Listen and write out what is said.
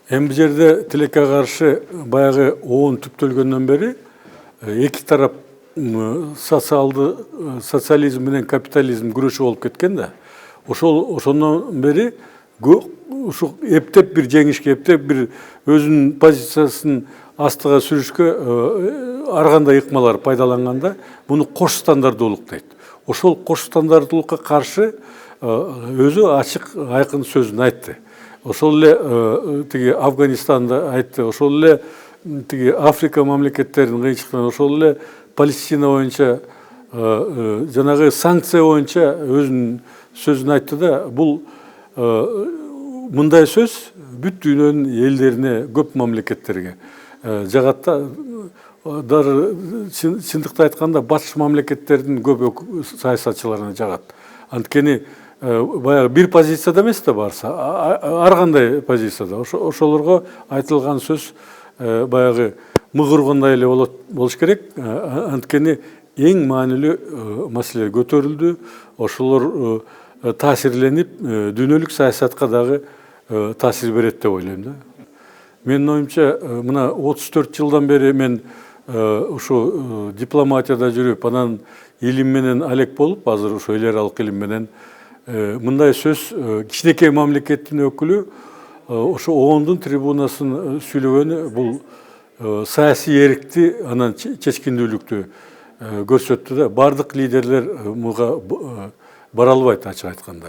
Эми бул жерде тилекке каршы баягы оон түптөлгөндөн бери эки тарап социализм менен капитализм күрөшү болуп кеткен да. Ошондон бери ушу эптеп бир жеңишке, эптеп бир өзүнүн позициясын астыга сүрүшкө ар кандай ыкмалар пайдаланганда муну кош стандарттуулук дейт. Ошол кош стандарттуулукка каршы өзү ачык айкын сөзүн айтты. Ошол эле тиги Афганистанда айтты, ошол эле тиги Африка мамлекеттеринин кыйынчылыктан, ошол эле Палестина боюнча жанагы санкция боюнча өзүнүн сөзүн айтты да. Бул мындай сөз бүт дүйнөнүн элдерине, көп мамлекеттерге жагат да. Дары чындыкты айтканда батыш мамлекеттердин көп саясатчыларына жагат. Анткени баягы бир позицияда эмес да барса, ар кандай позицияда. Ошолорго айтылган сөз баягы мыгыр ургандай эле болуш керек. Анткени эң маанилүү маселе көтөрүлдү. Ошолор таасирленип, дүйнөлүк саясатка дагы таасир берет деп ойлойм да. Менин оюмча, мына 34 жылдан бери мен ушу дипломатияда жүрүп, анан илим менен алек болуп, азыр ушу эл аралык илим менен мындай сөз кичинекей мамлекеттин өкүлү ошо оондун трибунасын сүйлөгөнү бул саясий эркти, анан чечкиндүүлүктү көрсөттү да. Бардык лидерлер муга бара албайт, ачык айтканда.